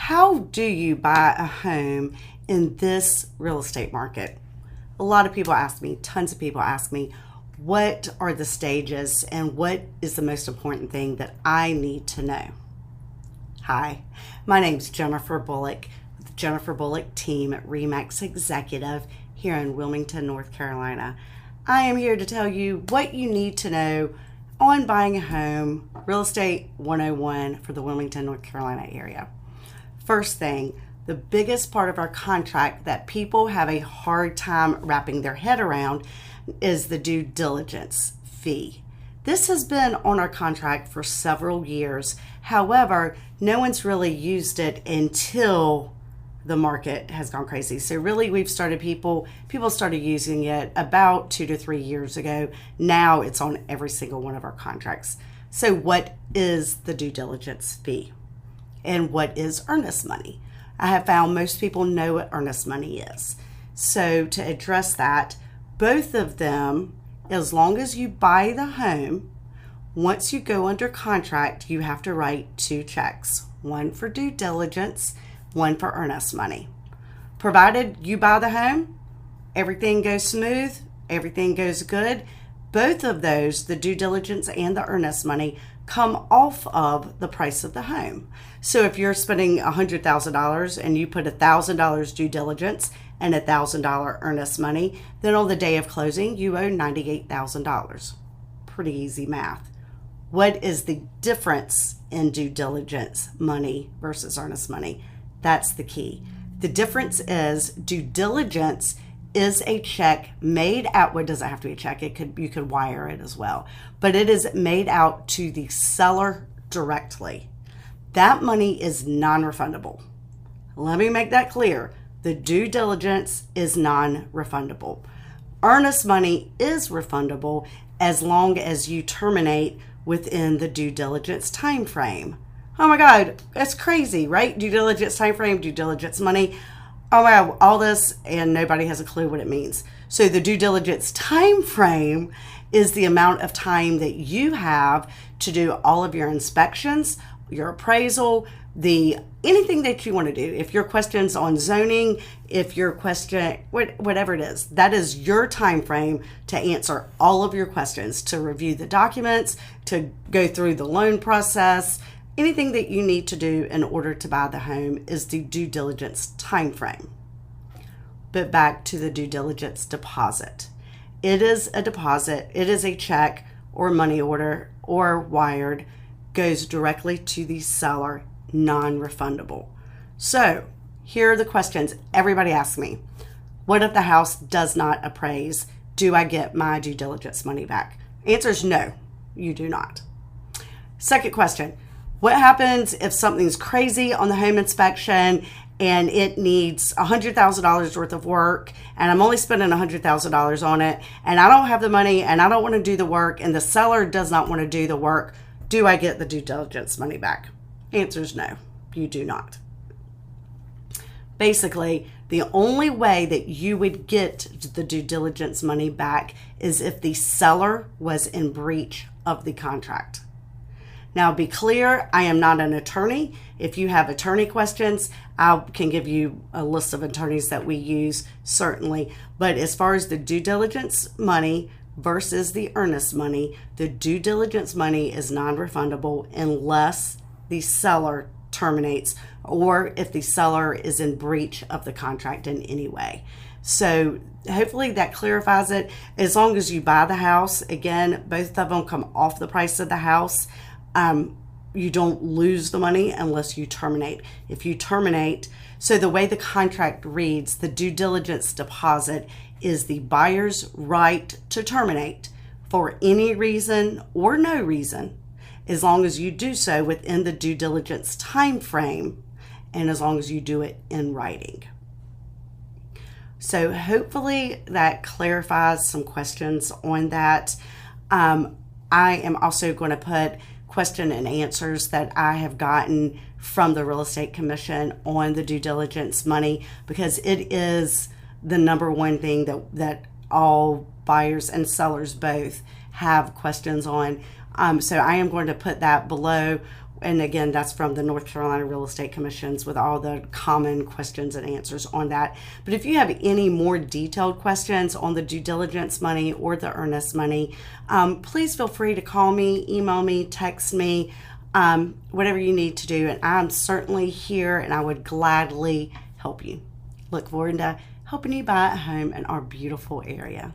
How do you buy a home in this real estate market? A lot of people ask me, tons of people ask me, what are the stages and what is the most important thing that I need to know? Hi, my name's Jennifer Bullock with the Jennifer Bullock team at RE/MAX Executive here in Wilmington, North Carolina. I am here to tell you what you need to know on buying a home, Real Estate 101 for the Wilmington, North Carolina area. First thing, the biggest part of our contract that people have a hard time wrapping their head around is the due diligence fee. This has been on our contract for several years. However, no one's really used it until the market has gone crazy. So really we've started people started using it about 2 to 3 years ago. Now it's on every single one of our contracts. So what is the due diligence fee? And what is earnest money? I have found most people know what earnest money is. So to address that, both of them, as long as you buy the home, once you go under contract, you have to write 2 checks, one for due diligence, one for earnest money. Provided you buy the home, everything goes smooth, everything goes good. Both of those, the due diligence and the earnest money, come off of the price of the home. So if you're spending $100,000 and you put $1,000 due diligence and $1,000 earnest money, then on the day of closing, you owe $98,000. Pretty easy math. What is the difference in due diligence money versus earnest money? That's the key. The difference is due diligence is a check made out, well, it doesn't have to be a check, you could wire it as well, but it is made out to the seller directly. That money is non-refundable. Let me make that clear. The due diligence is non-refundable. Earnest money is refundable as long as you terminate within the due diligence time frame. Oh my God, that's crazy, right? Due diligence time frame, due diligence money. Oh my God, all this and nobody has a clue what it means. So the due diligence time frame is the amount of time that you have to do all of your inspections, your appraisal, anything that you want to do. If your question's on zoning, if your question, whatever it is, that is your time frame to answer all of your questions, to review the documents, to go through the loan process. Anything that you need to do in order to buy the home is the due diligence time frame. But back to the due diligence deposit. It is a deposit. It is a check or money order or wired, goes directly to the seller, non-refundable. So here are the questions everybody asks me. What if the house does not appraise? Do I get my due diligence money back? Answer is no, you do not. Second question. What happens if something's crazy on the home inspection and it needs $100,000 worth of work and I'm only spending $100,000 on it and I don't have the money and I don't want to do the work and the seller does not want to do the work? Do I get the due diligence money back? Answer is no, you do not. Basically, the only way that you would get the due diligence money back is if the seller was in breach of the contract. Now, be clear, I am not an attorney. If you have attorney questions, I can give you a list of attorneys that we use, certainly. But as far as the due diligence money versus the earnest money, the due diligence money is non-refundable unless the seller terminates or if the seller is in breach of the contract in any way. So hopefully that clarifies it. As long as you buy the house, again, both of them come off the price of the house. You don't lose the money unless you terminate. If you terminate, so the way the contract reads, the due diligence deposit is the buyer's right to terminate for any reason or no reason, as long as you do so within the due diligence time frame and as long as you do it in writing. So hopefully that clarifies some questions on that. I am also going to put question and answers that I have gotten from the Real Estate Commission on the due diligence money, because it is the number one thing that all buyers and sellers both have questions on. So I am going to put that below And again, that's from the North Carolina Real Estate Commissions with all the common questions and answers on that. But if you have any more detailed questions on the due diligence money or the earnest money, please feel free to call me, email me, text me, whatever you need to do. And I'm certainly here and I would gladly help you. Look forward to helping you buy a home in our beautiful area.